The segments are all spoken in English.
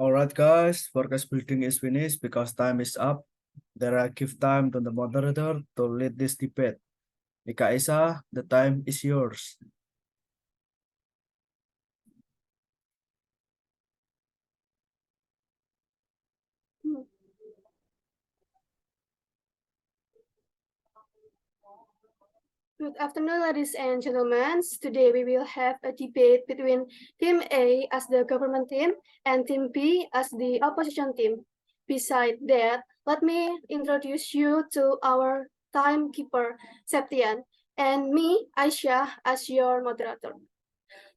All right, guys, forecast building is finished because time is up. There I give time to the moderator to lead this debate. Ika Isa, the time is yours. Good afternoon, ladies and gentlemen. Today we will have a debate between Team A as the government team and Team B as the opposition team. Besides that, let me introduce you to our timekeeper, Septian, and me, Aisha, as your moderator.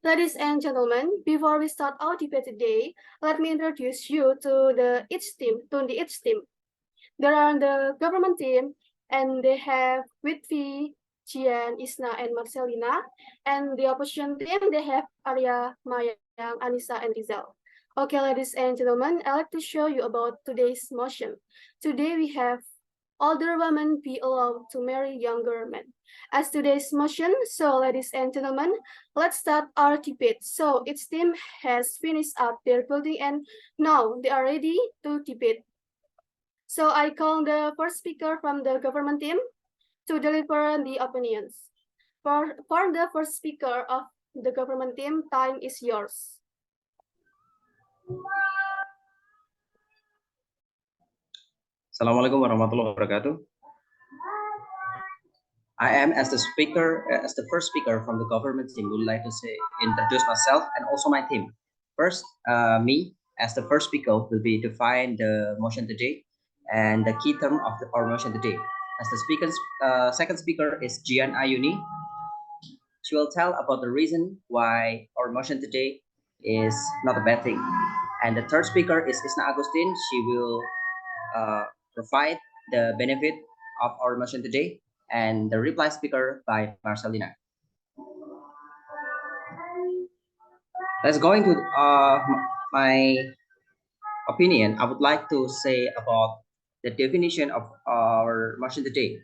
Ladies and gentlemen, before we start our debate today, let me introduce you to each team. There are the government team, and they have Whitby, Jian, Isna, and Marcelina. And the opposition team, they have Arya, Mayang, Anissa, and Rizal. Okay, ladies and gentlemen, I'd like to show you about today's motion. Today we have older women be allowed to marry younger men. As today's motion, so ladies and gentlemen, let's start our debate. So each team has finished up their building and now they are ready to debate. So I call the first speaker from the government team to deliver the opinions. For the first speaker of the government team, time is yours. Assalamualaikum warahmatullahi wabarakatuh. I am as the first speaker from the government team, would like to introduce myself and also my team. First, me as the first speaker will be define the motion today and the key term of our motion today. As the second speaker is Jian Ayuni. She will tell about the reason why our motion today is not a bad thing. And the third speaker is Isna Agustin. She will provide the benefit of our motion today, and the reply speaker by Marcelina. Let's go into my opinion. I would like to say about the definition of our motion today.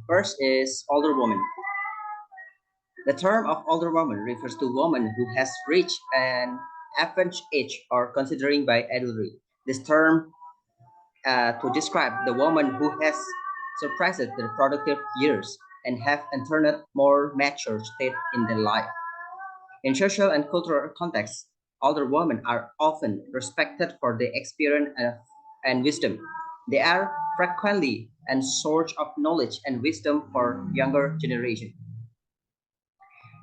First is older woman. The term of older woman refers to woman who has reached an average age or considering by elderly. This term to describe the woman who has surpassed their productive years and have entered more mature state in their life. In social and cultural contexts, older women are often respected for their experience and wisdom. They are frequently a source of knowledge and wisdom for younger generation.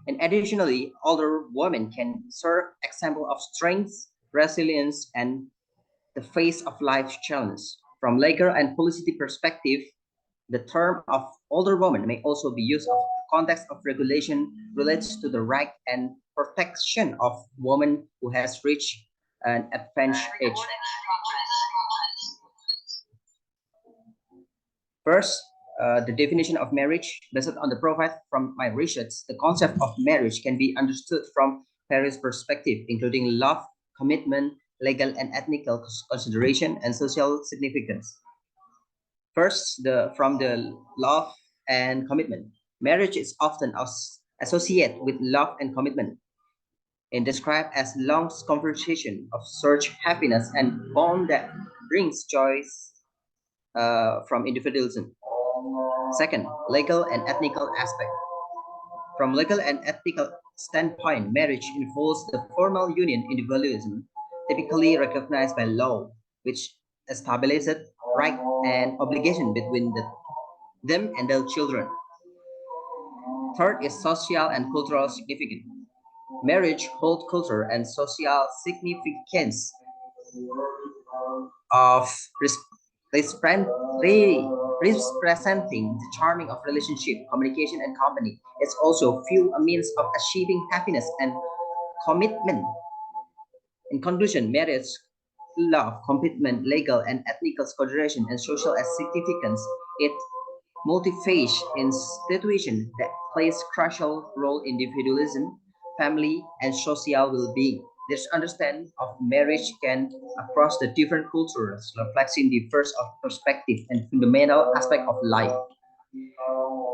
And additionally, older women can serve example of strength, resilience, and the face of life's challenges. From legal and policy perspective, the term of older woman may also be used in the context of regulation relates to the right and protection of women who has reached an advanced age. First, the definition of marriage. Based on the profile from my research, the concept of marriage can be understood from various perspectives, including love, commitment, legal and ethnical consideration, and social significance. First, from the love and commitment. Marriage is often associated with love and commitment, and described as long conversation of search happiness and bond that brings joy from individualism. Second, legal and ethical aspect. From legal and ethical standpoint, marriage involves the formal union individualism, typically recognized by law, which establishes right and obligation between them and their children. Third is social and cultural significance. Marriage holds cultural and social significance of representing the charming of relationship, communication, and company. It's also fuel a means of achieving happiness and commitment. In conclusion, marriage, love, commitment, legal and ethical consideration, and social significance, it multifaceted institution that plays crucial role in individualism, family, and social well-being. This understanding of marriage can across the different cultures, reflecting the first of perspective and fundamental aspect of life.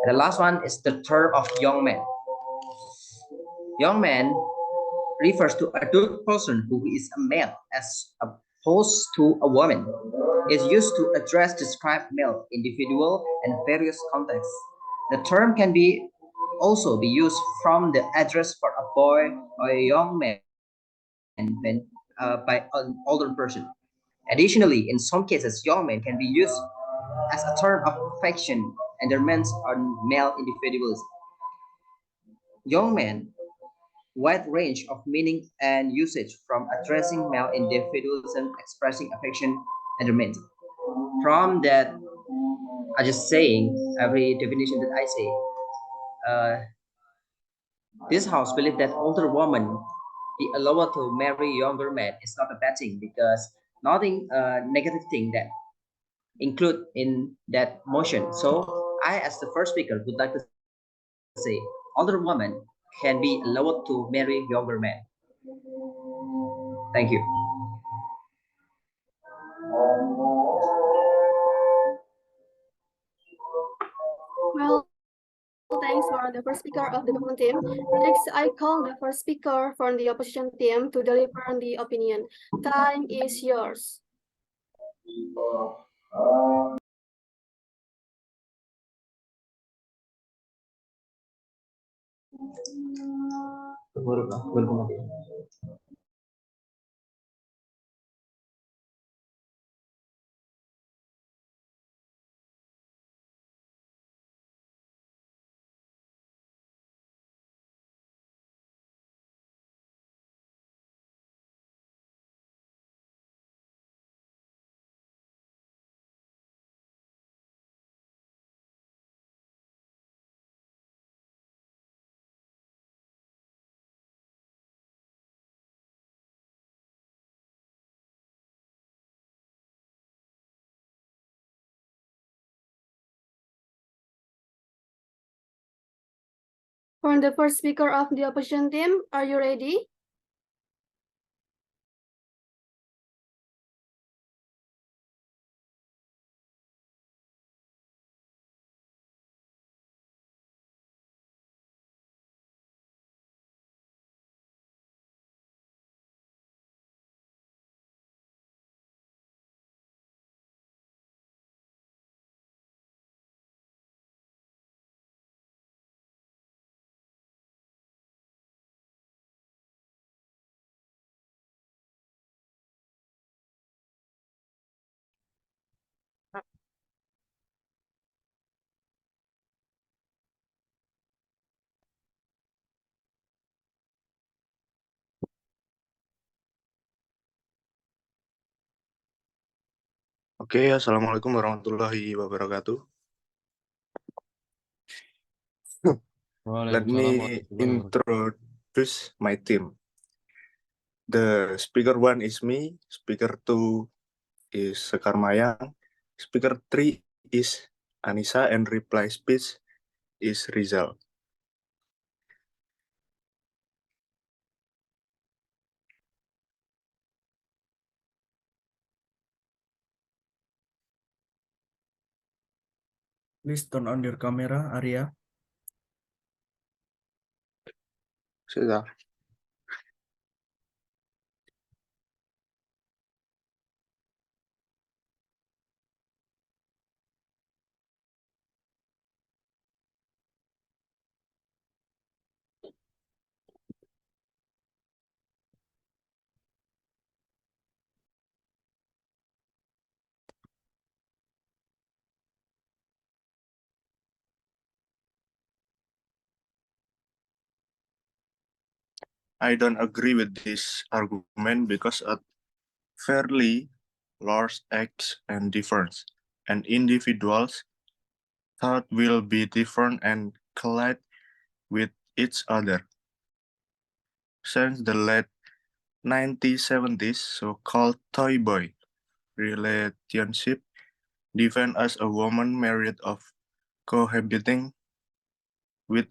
The last one is the term of young man. Young man refers to adult person who is a male as opposed to a woman. Is used to address describe male individual in various contexts. The term can be also be used from the address for a boy or a young man by an older person. Additionally, in some cases, young men can be used as a term of affection endearment on male individuals. Young men, wide range of meaning and usage from addressing male individuals and expressing affection endearment. From that, I just saying every definition that I say. Uh, this house believe that older woman be allowed to marry younger men is not a bad thing because nothing negative thing that include in that motion. So I, as the first speaker, would like to say older woman can be allowed to marry younger men. Thank you. Well, thanks for the first speaker of the government team. Next, I call the first speaker from the opposition team to deliver the opinion. Time is yours. For the first speaker of the opposition team, are you ready? Oke, Assalamualaikum warahmatullahi wabarakatuh. Let me introduce my team. The speaker 1 is me, speaker 2 is Sekar Mayang, speaker 3 is Anissa, and reply speech is Rizal. Please turn on your camera, Arya. Sudah. I don't agree with this argument because a fairly large acts and difference, and individuals thought will be different and collide with each other. Since the late 1970s, so-called toy boy relationship defined as a woman married of cohabiting with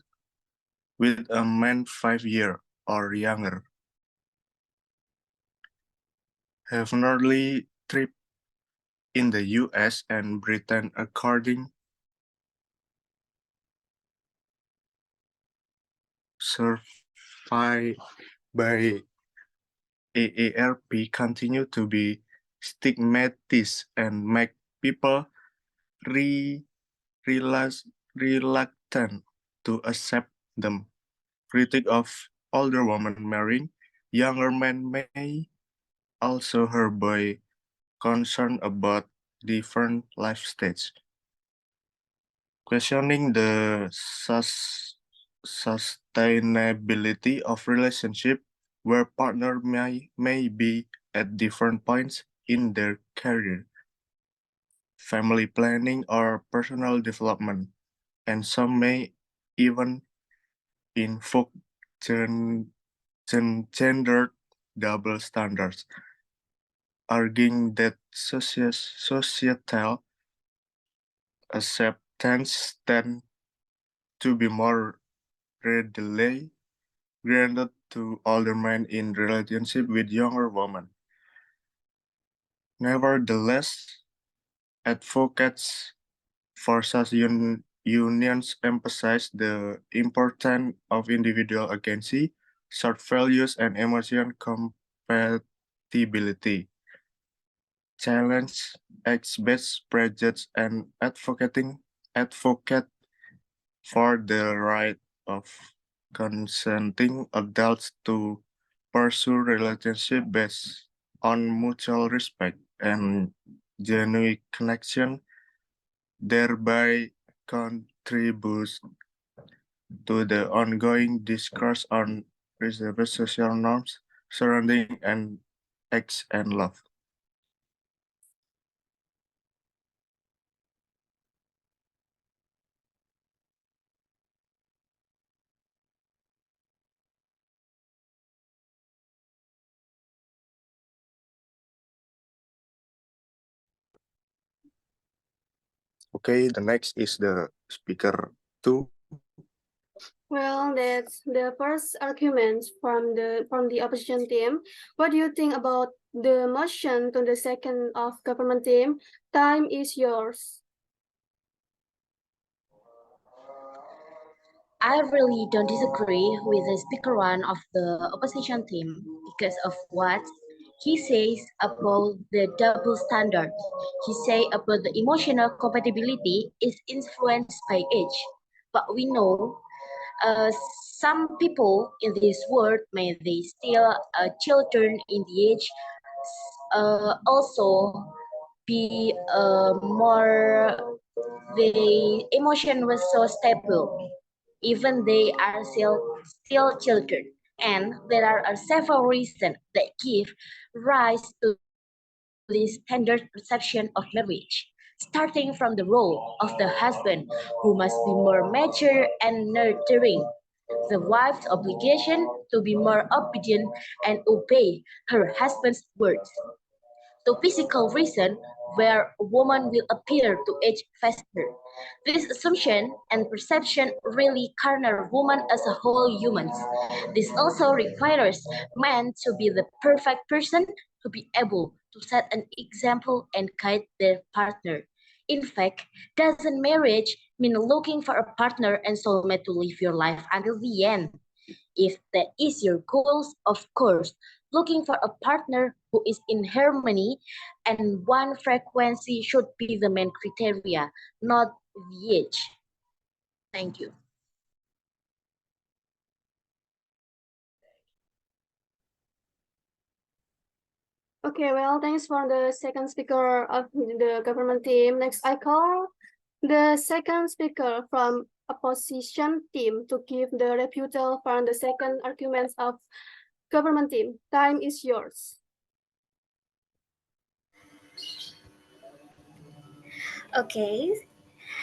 a man 5 years or younger have nearly tripped in the US and Britain according survey by AARP continue to be stigmatized and make people re reluctant to accept them. Critic of older women marrying younger men may also hereby concern about different life stages, questioning the sustainability of relationship where partner may be at different points in their career, family planning, or personal development, and some may even invoke gendered double standards, arguing that societal acceptance tend to be more readily granted to older men in relationship with younger women. Nevertheless, advocates for such unions emphasize the importance of individual agency, shared values, and emotion compatibility. Challenge ex-based prejudice and advocate for the right of consenting adults to pursue relationship based on mutual respect and genuine connection, thereby contributes to the ongoing discourse on preserved social norms surrounding and sex and love. Okay, the next is the speaker 2. Well, that's the first argument from the opposition team. What do you think about the motion to the second of government team? Time is yours. I really don't disagree with the speaker one of the opposition team because of what he says about the double standard. He say about the emotional compatibility is influenced by age, but we know uh, some people in this world may they still children in the age also be more the emotion was so stable even they are still children. And there are several reasons that give rise to this standard perception of marriage, starting from the role of the husband, who must be more mature and nurturing, the wife's obligation to be more obedient and obey her husband's words, to physical reason where a woman will appear to age faster. This assumption and perception really corner women as a whole humans. This also requires men to be the perfect person to be able to set an example and guide their partner. In fact, doesn't marriage mean looking for a partner and soulmate to live your life until the end? If that is your goals, of course, looking for a partner who is in harmony and one frequency should be the main criteria, not the age. Thank you. Okay, well, thanks for the second speaker of the government team. Next, I call the second speaker from opposition team to give the rebuttal from the second arguments of government team. Time is yours. Okay,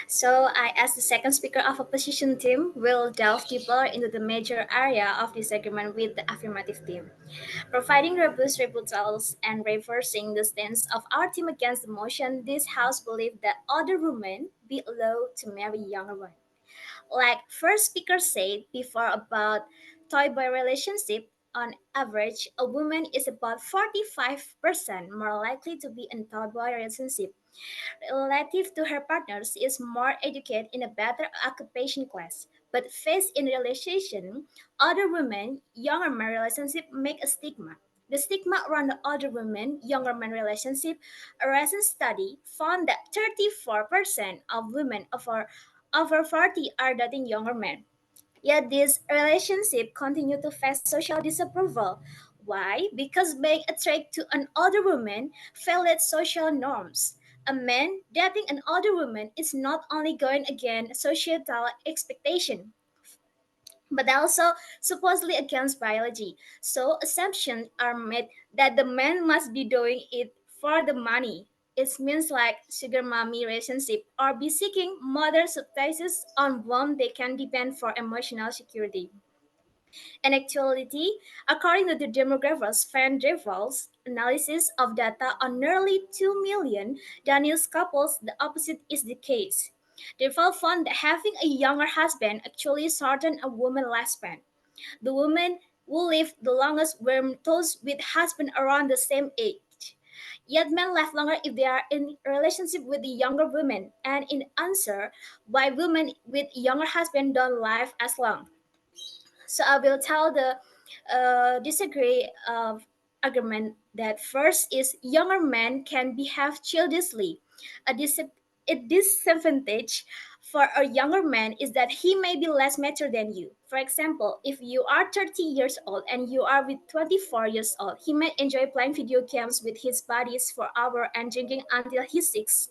so I, as the second speaker of opposition team, will delve deeper into the major area of disagreement with the affirmative team, providing robust rebuttals and reversing the stance of our team against the motion. This House believed that older women be allowed to marry younger ones. Like first speaker said before about toy boy relationship, on average, a woman is about 45% more likely to be in toy boy relationship relative to her partners is more educated in a better occupation class. But faced in realization, other women, younger men relationship make a stigma. The stigma around the older women, younger men relationship, a recent study found that 34% of women over 40 are dating younger men. Yet these relationships continue to face social disapproval. Why? Because being attracted to an older woman violates social norms. A man dating an older woman is not only going against societal expectation, but also supposedly against biology. So assumptions are made that the man must be doing it for the money. It means like sugar mommy relationship or be seeking mother subsidies on whom they can depend for emotional security. In actuality, according to the demographers Van der Waals analysis of data on nearly 2 million Danish couples, the opposite is the case. They found that having a younger husband actually shortened a woman's lifespan. The women who lived the longest were those with husbands around the same age. Yet men live longer if they are in relationship with the younger women. And in answer, why women with younger husbands don't live as long. So I will tell the disagree of argument that first is younger men can behave childishly. A disadvantage for a younger man is that he may be less mature than you. For example, if you are 30 years old and you are with 24 years old, he may enjoy playing video games with his buddies for hours and drinking until he's 6.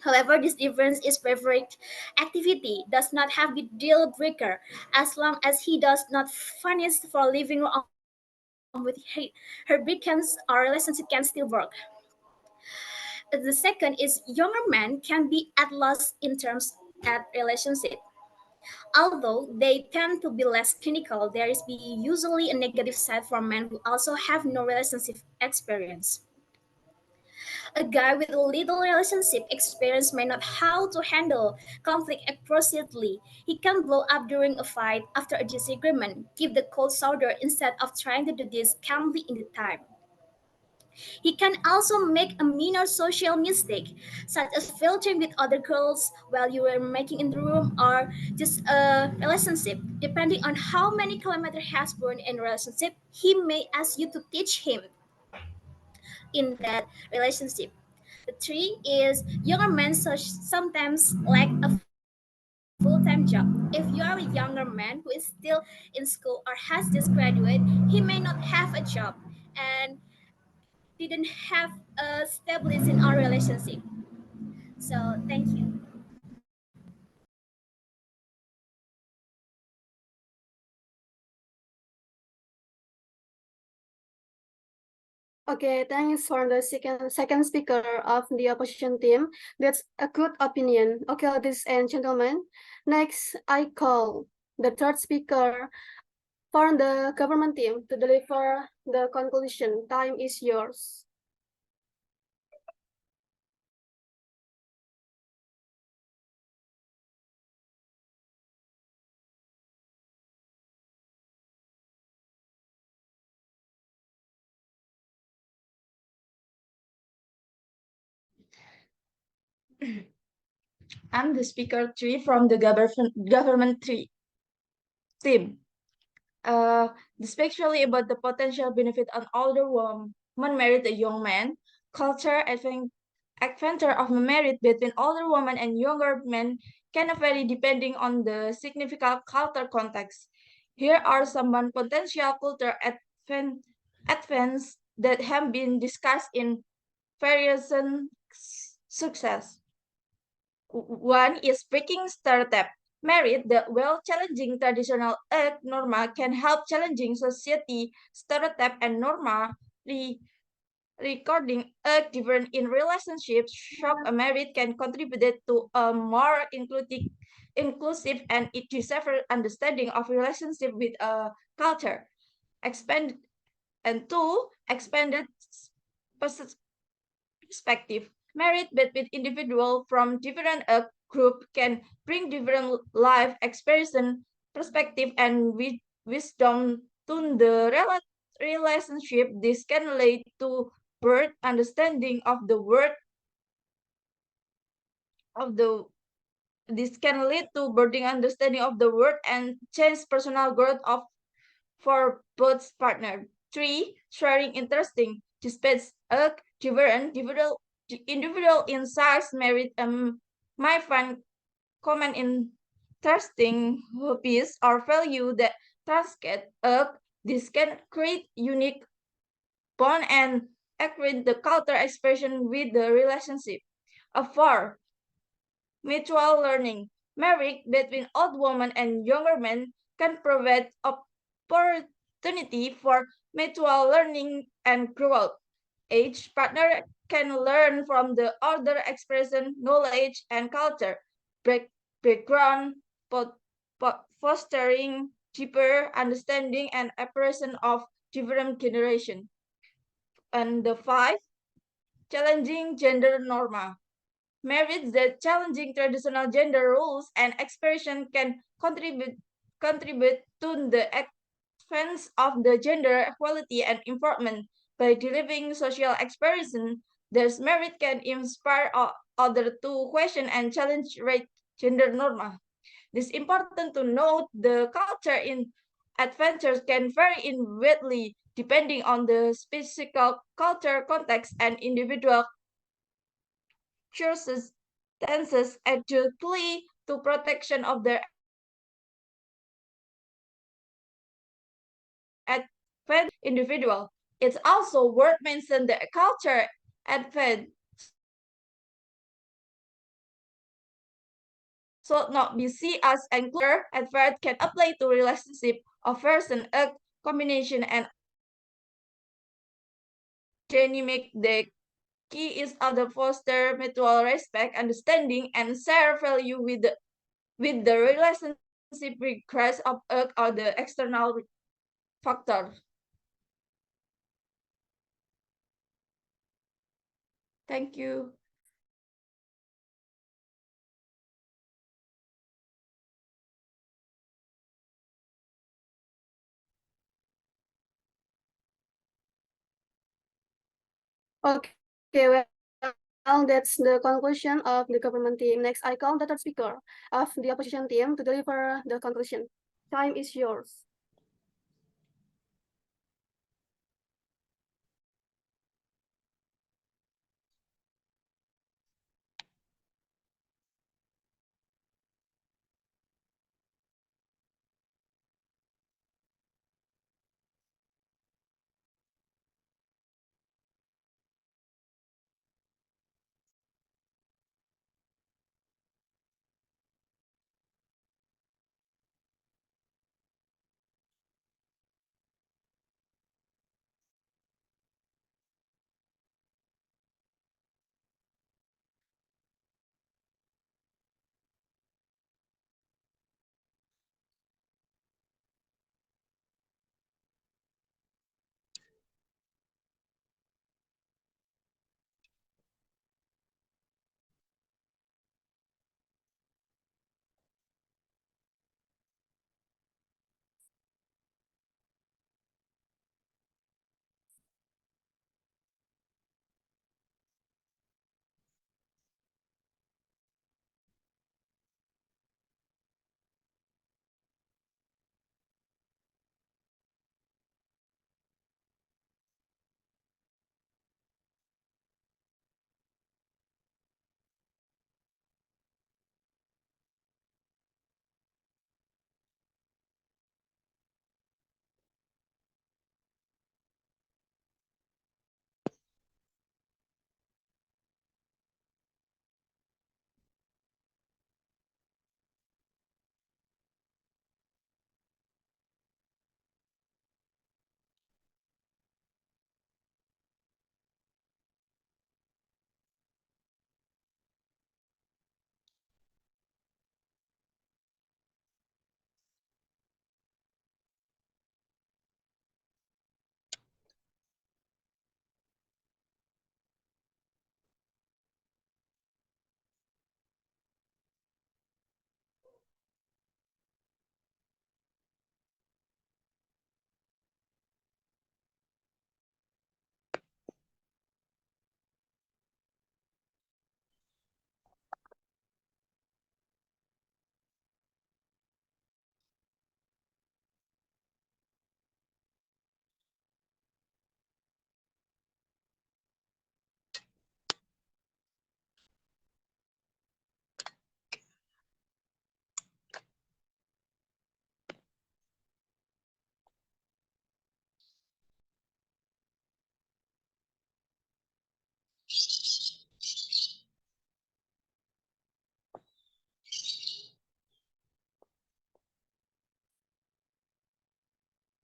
However, this difference is favorite activity does not have the deal breaker as long as he does not furnish for living room with her beacons or relationship can still work. The second is younger men can be at loss in terms at relationship. Although they tend to be less clinical, there is usually a negative side for men who also have no relationship experience. A guy with little relationship experience may not how to handle conflict appropriately. He can blow up during a fight after a disagreement, give the cold shoulder instead of trying to do this calmly in the time. He can also make a minor social mistake, such as flirting with other girls while you were making in the room or just a relationship. Depending on how many kilometers has burned in relationship, he may ask you to teach him in that relationship. The three is younger men sometimes lack a full-time job. If you are a younger man who is still in school or has just graduated, he may not have a job and didn't have a stability in our relationship. So thank you. Okay, thanks for the second speaker of the opposition team. That's a good opinion. Okay, ladies and gentlemen. Next, I call the third speaker for the government team to deliver the conclusion. Time is yours. I'm the speaker three from the government three team. This speaks really about the potential benefit an older woman married a young man, culture adventure of marriage between older women and younger men can vary depending on the significant cultural context. Here are some potential cultural advance that have been discussed in various success. One is breaking stereotype. Married, the well challenging traditional earth norma can help challenging society stereotype and norma recording a different in relationships shop a married can contribute to a more inclusive and diverse understanding of relationship with a culture. Expand and two expanded perspective. Married but with individual from different group can bring different life experience, perspective, and wisdom to the relationship. This can lead to birth understanding of the word of the this can lead to birthing understanding of the word and change personal growth of for both partner. 3. Sharing interesting disputes different individual insights merit my find common interesting hobbies or value that target this can create unique bond and accurate the culture expression with the relationship. 4. Mutual learning. Marriage between old women and younger men can provide opportunity for mutual learning and growth. Each partner can learn from the other expression, knowledge, and culture background, fostering deeper understanding and appreciation of different generations. And the 5, challenging gender norma. Marriage that challenging traditional gender roles and expression can contribute to the advance of the gender equality and empowerment by delivering social expression. There's merit can inspire other to question and challenge gender norma. It is important to note the culture in adventures can vary in widely depending on the specific culture context and individual chooses dances adjudicatively to protection of their advent individual. It's also worth mentioning that culture advent should not be seen as inclusive. Advert can apply to relationship of person a combination and dynamic. The key is other foster mutual respect, understanding, and share value with the relationship request of or the external factor. Thank you. Okay, well, that's the conclusion of the government team. Next, I call the third speaker of the opposition team to deliver the conclusion. Time is yours.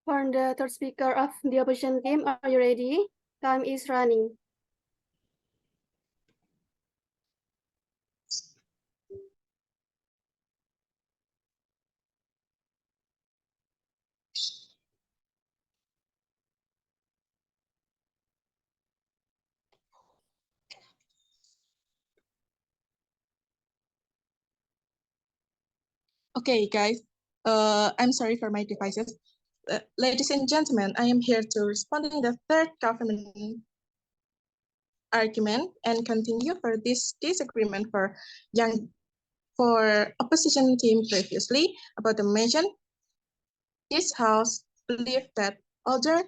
For the third speaker of the opposition team, are you ready? Time is running. Okay, guys. I'm sorry for my devices. Ladies and gentlemen, I am here to respond to the third government argument and continue for this disagreement for opposition team previously about the mention. This house believed that older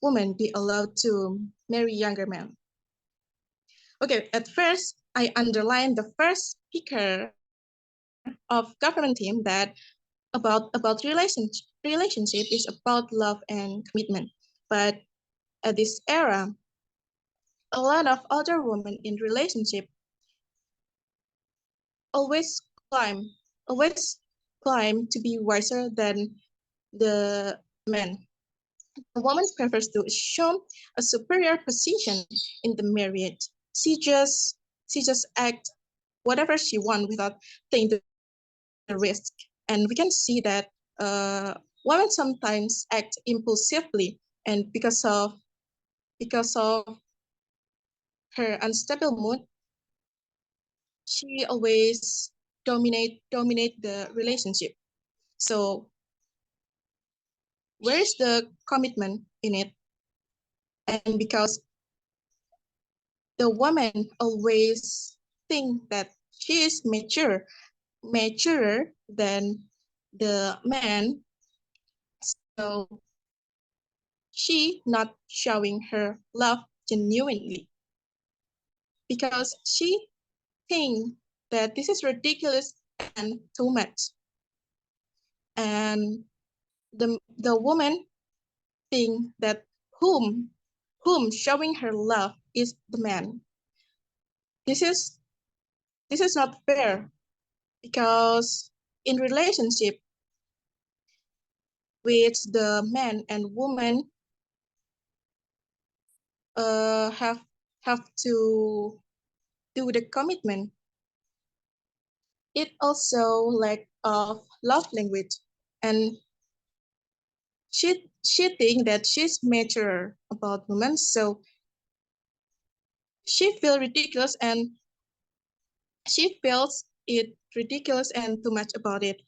women be allowed to marry younger men. Okay, at first, I underlined the first speaker of government team that about relationship is about love and commitment. But at this era, a lot of older women in relationship always climb always climb to be wiser than the men. The woman prefers to assume a superior position in the marriage. She just act whatever she wants without taking the risk. And we can see that women sometimes act impulsively, and because of her unstable mood, she always dominate the relationship. So where is the commitment in it? And because the woman always think that she is maturer than the man, so she not showing her love genuinely because she think that this is ridiculous and too much. And the woman think that whom showing her love is the man. This is not fair because in relationship which the man and woman have to do the commitment, it also lack of love language, and she think that she's mature about women, so she feel ridiculous and she feels it ridiculous and too much about it.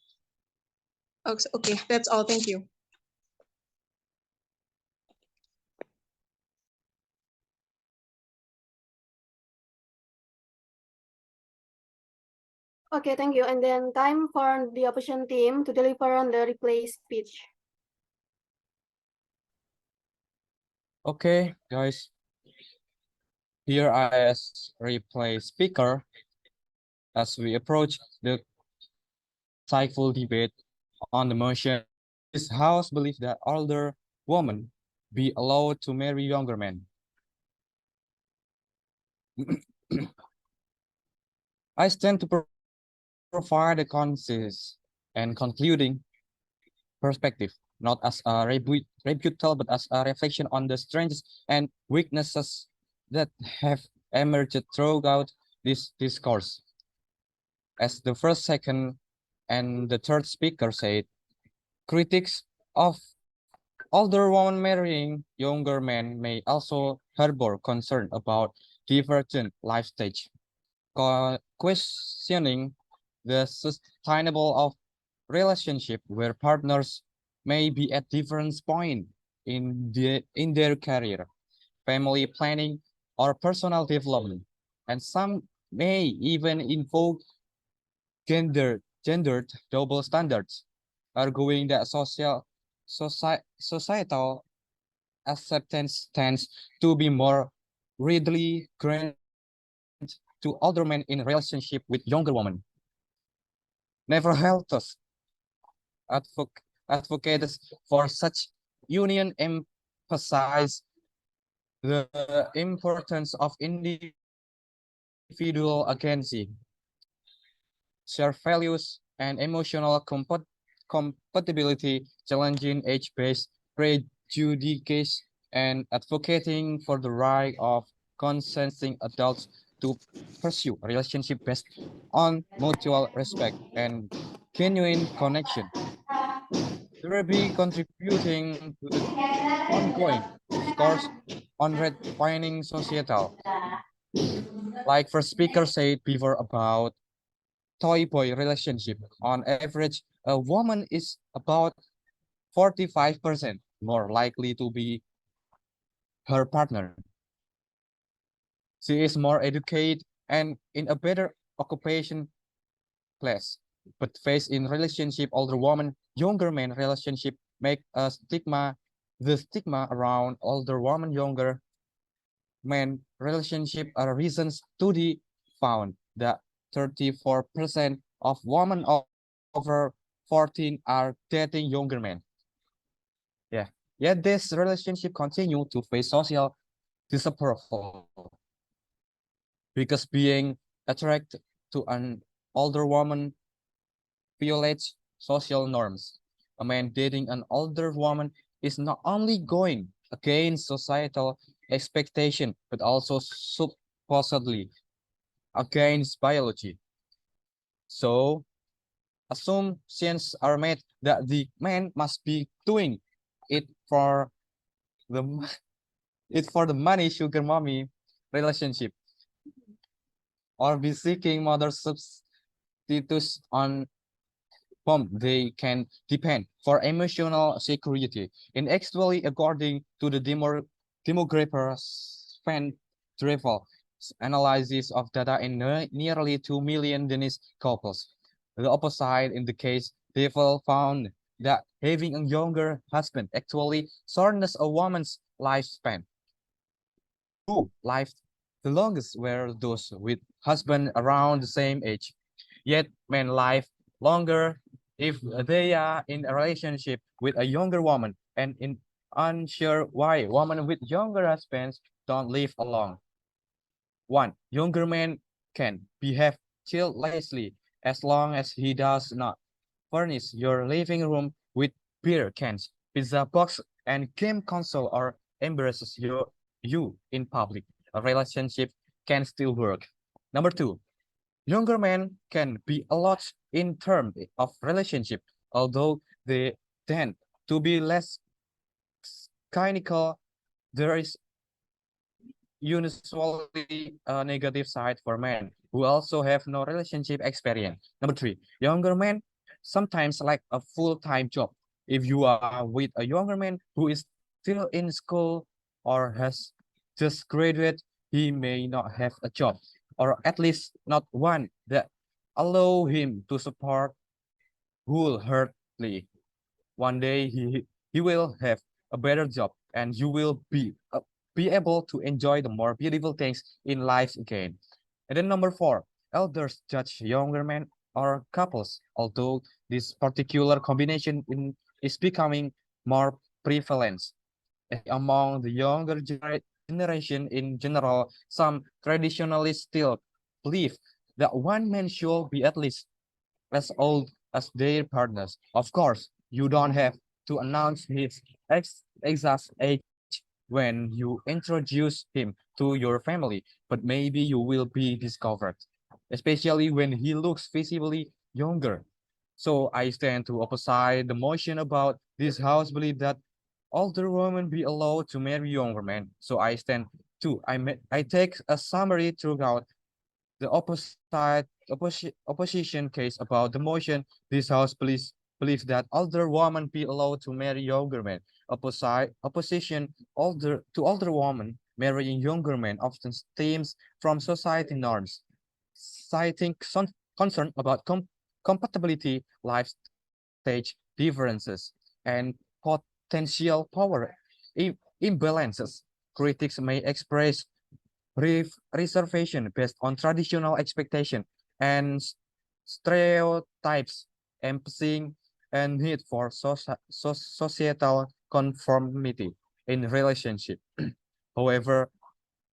Okay, that's all. Thank you. Okay, thank you. And then time for the opposition team to deliver on the replay speech. Okay, guys. Here I as replay speaker as we approach the insightful debate on the motion. This House believes that older women be allowed to marry younger men. I stand to provide a concise and concluding perspective, not as a rebuttal, but as a reflection on the strengths and weaknesses that have emerged throughout this discourse. As the first, second, and the third speaker said, critics of older women marrying younger men may also harbor concern about divergent life stage, questioning the sustainable of relationship where partners may be at different point in their career, family planning, or personal development, and some may even invoke gendered double standards, arguing that societal acceptance tends to be more readily granted to older men in relationship with younger women. Nevertheless, advocates for such union emphasize the importance of individual agency, shared values, and emotional compatibility, challenging age-based prejudice and advocating for the right of consenting adults to pursue a relationship based on mutual respect and genuine connection. They will be contributing to the ongoing discourse on redefining societal. Like first speaker said before about toy boy relationship, on average, a woman is about 45% more likely to be her partner. She is more educated and in a better occupation class. But face in relationship, older woman, younger men relationship make a stigma, the stigma around older woman, younger men relationship are reasons study found that 34% of women over 14 are dating younger men. Yeah. Yet this relationship continue to face social disapproval because being attracted to an older woman violates social norms. A man dating an older woman is not only going against societal expectation, but also supposedly against biology. So assumptions are made that the man must be doing it for the money sugar mommy relationship or be seeking mother substitutes on whom they can depend for emotional security. And actually, according to the demographers fan travel analysis of data in nearly 2 million Danish couples. The opposite in the case, Devil found that having a younger husband actually shortens a woman's lifespan. Who lived the longest were those with husband around the same age. Yet men live longer if they are in a relationship with a younger woman and in unsure why women with younger husbands don't live alone. One, younger man can behave childlessly as long as he does not furnish your living room with beer cans, pizza box, and game console or embarrasses you in public. A relationship can still work. Number two, younger men can be a lot in terms of relationship, although they tend to be less cynical. There is usually a negative side for men who also have no relationship experience. Number three, younger men sometimes like a full-time job. If you are with a younger man who is still in school or has just graduated, he may not have a job, or at least not one that allow him to support wholeheartedly. One day he will have a better job and you will be able to enjoy the more beautiful things in life again. And then number four, elders judge younger men or couples, although this particular combination is becoming more prevalent. Among the younger generation in general, some traditionalists still believe that one man should be at least as old as their partners. Of course, you don't have to announce his exact age when you introduce him to your family, but maybe you will be discovered, especially when he looks visibly younger. So I stand to opposite the motion about this house believe that older women be allowed to marry younger men. So I stand too. I take a summary throughout the opposition case about the motion. This house believes that older women be allowed to marry younger men. Opposition older women marrying younger men often stems from society norms, citing concern about compatibility, life stage differences, and potential power imbalances. Critics may express reservation based on traditional expectation and stereotypes, emphasizing a need for societal conformity in relationship. However,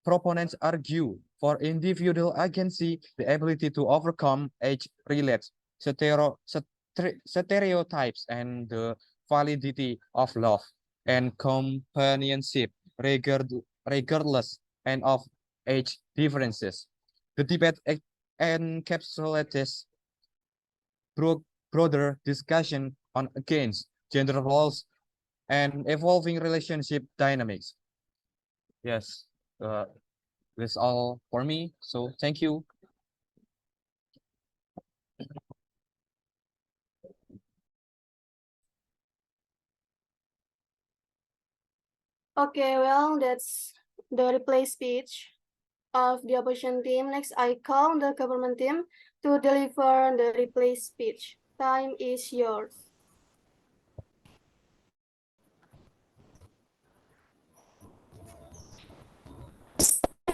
proponents argue for individual agency, the ability to overcome age-related stereotypes, and the validity of love. and companionship regardless and of age differences. The debate encapsulates broader discussion on against gender roles and evolving relationship dynamics. Yes, uh, that's all for me. So thank you. Okay, well, that's the replay speech of the opposition team. Next, I call the government team to deliver the replay speech. Time is yours.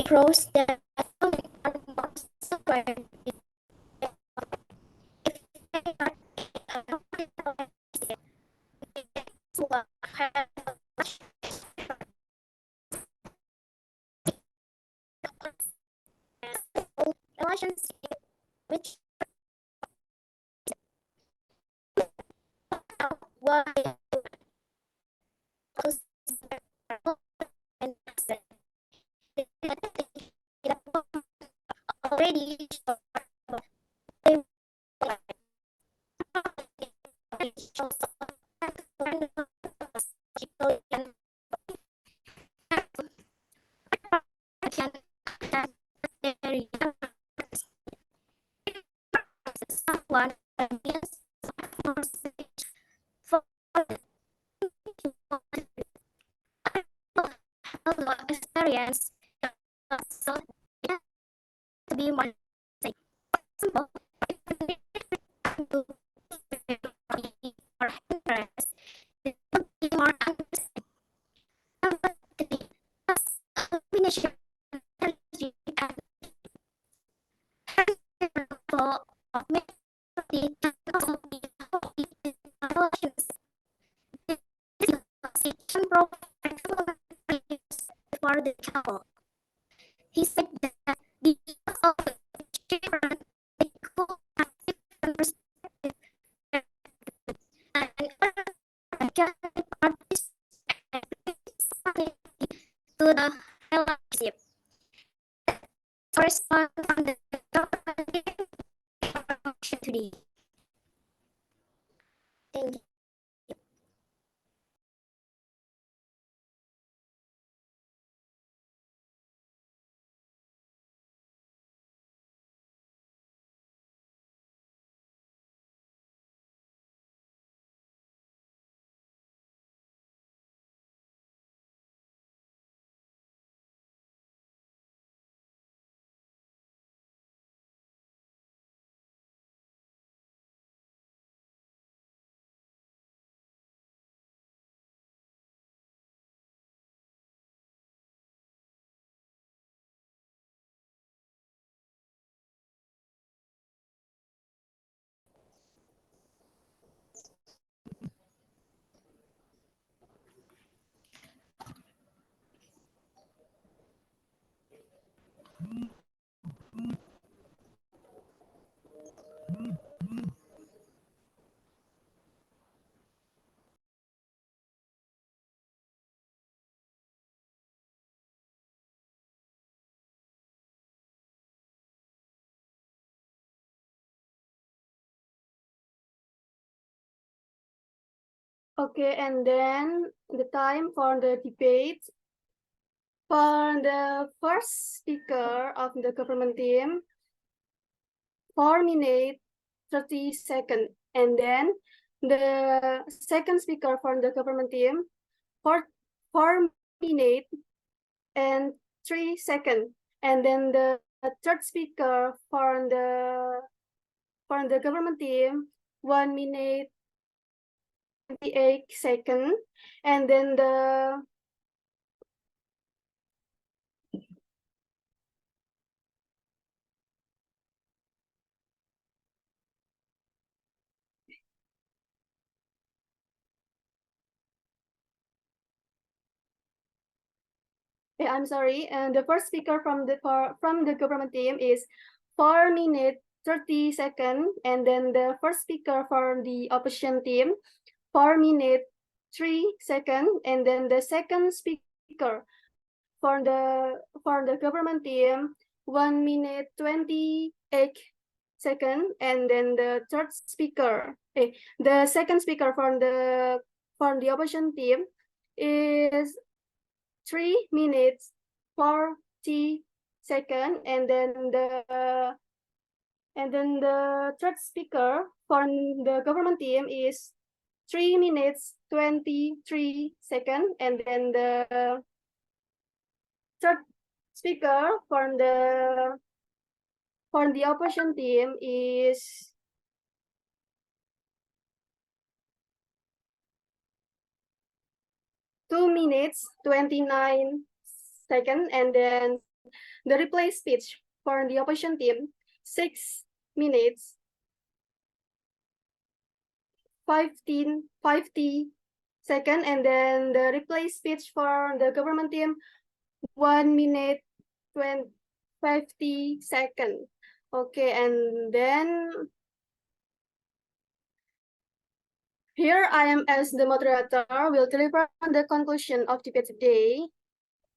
Pros that women are more suffered if they are relationship which why already someone for experience so to be more simple or interest to be more combination energy and of melody can also be emotions. This can provide for the couple. He said that the of children they could have different perspectives and can participate to the relationship. Respond from the today. Thank you. Okay, and then the time for the debate. For the first speaker of the government team, 4 minutes, 30 seconds. And then the second speaker from the government team, 4 minutes and 3 seconds. And then the third speaker from the government team, 1 minute, 28 seconds. And then the I'm sorry, and the first speaker from the government team is 4 minutes 30 seconds, and then the first speaker from the opposition team 4 minutes 3 seconds, and then the second speaker for the government team 1 minute 28 seconds, and then the second speaker for the opposition team is 3 minutes 40 seconds, and then the third speaker for the government team is 3 minutes 23 seconds, and then the third speaker for the opposition team is 2 minutes 29 seconds, and then the replay speech for the opposition team 6 minutes 50 seconds, and then the replay speech for the government team 1 minute 50 seconds. Okay, and then here I am as the moderator will deliver the conclusion of debate today.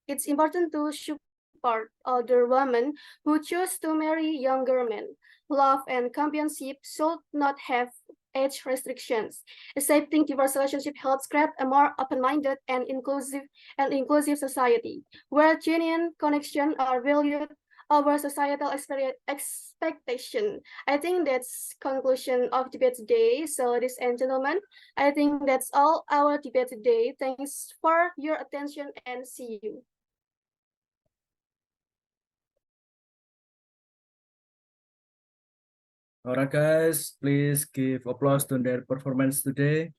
It's important to support older women who choose to marry younger men. Love and companionship should not have age restrictions. Accepting diverse relationship helps create a more open-minded and inclusive society, where genuine connections are valued over societal expectation. I think that's conclusion of debate today. So, ladies and gentlemen, I think that's all our debate today. Thanks for your attention and see you. Alright, guys, please give applause to their performance today.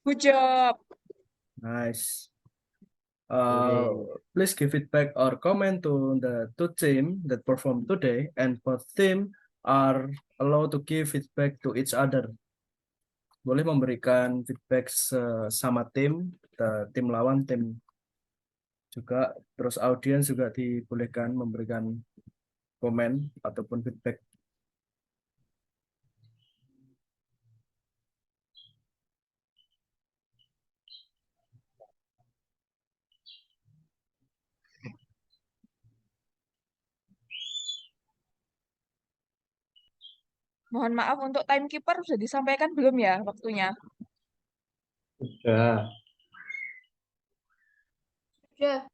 Good job. Nice. Please give feedback or comment to the two team that performed today, and both team are allowed to give feedback to each other. Boleh memberikan feedback sama tim, tim lawan, tim juga, terus audiens juga dibolehkan memberikan komen ataupun feedback. Mohon maaf untuk timekeeper sudah disampaikan belum ya waktunya? Sudah. Yeah.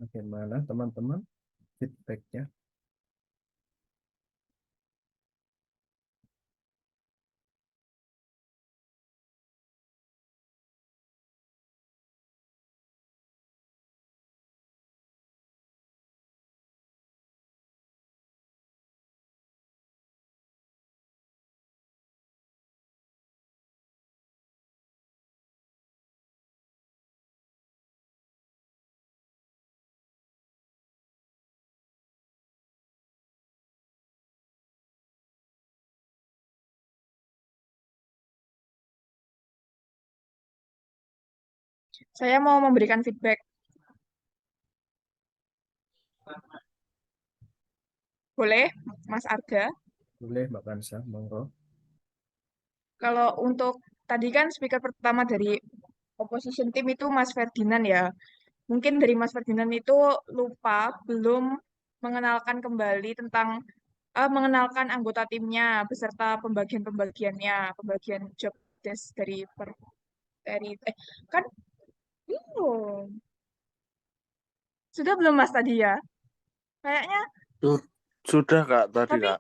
Bagaimana teman-teman feedbacknya? Saya mau memberikan feedback. Boleh, Mas Arga? Boleh, Mbak Kansa, monggo. Kalau untuk tadi kan speaker pertama dari opposition team itu Mas Ferdinand ya. Mungkin dari Mas Ferdinand itu lupa belum mengenalkan kembali tentang mengenalkan anggota timnya beserta pembagian-pembagiannya, pembagian job desk dari kan belum. Sudah belum Mas tadi ya? Kayaknya Sudah Kak, tadi tapi Kak.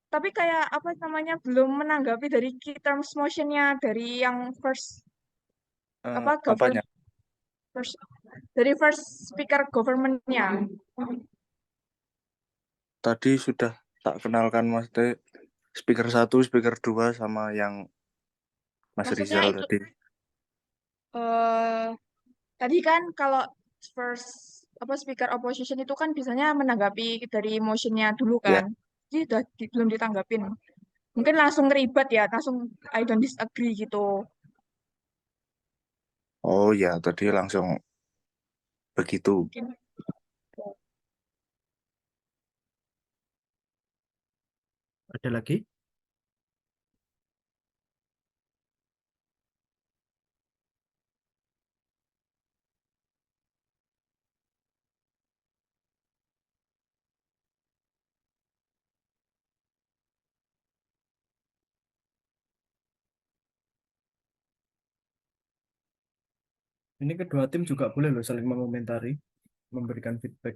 tapi kayak apa namanya belum menanggapi dari key terms motionnya dari yang first Apanya? first dari first speaker government-nya. Tadi sudah tak kenalkan Mas Teh. Speaker 1, speaker 2 sama yang Mas Maksudnya Rizal itu tadi. tadi kan kalau first speaker opposition itu kan biasanya menanggapi dari motionnya dulu Ya. kan. Jadi belum ditanggapin. Mungkin langsung ribet ya, langsung I don't disagree gitu. Oh ya, tadi langsung begitu. Mungkin. Ada lagi? Ini kedua tim juga boleh loh saling mengomentari, memberikan feedback.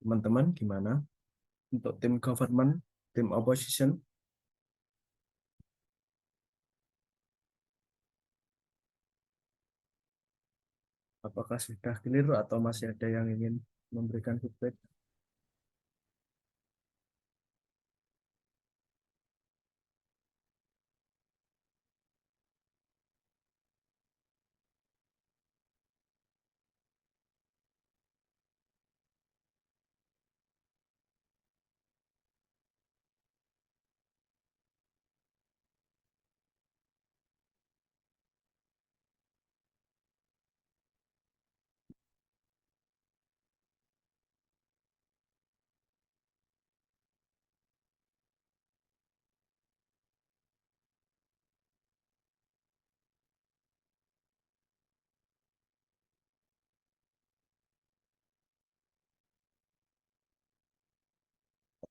Teman-teman, gimana untuk tim government, tim opposition? Apakah sudah clear atau masih ada yang ingin memberikan feedback?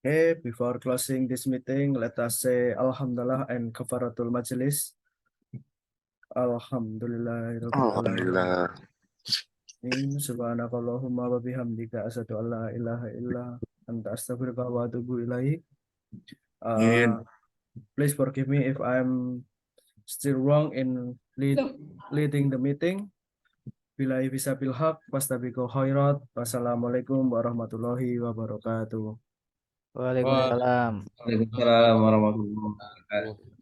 Okay, before closing this meeting, let us say Alhamdulillah and Kafaratul Majlis. Alhamdulillahirabbil Alhamdulillah. alamin. Subhanakallahumma wa bihamdika asyhadu an la ilaha illa anta astaghfiruka wa atubu ilaik. Amin. Please forgive me if I'm still wrong in leading the meeting. Billahi bisabil haq, fastabiqul khairat. Wassalamualaikum warahmatullahi wabarakatuh. Waalaikumsalam. Waalaikumsalam warahmatullahi wabarakatuh.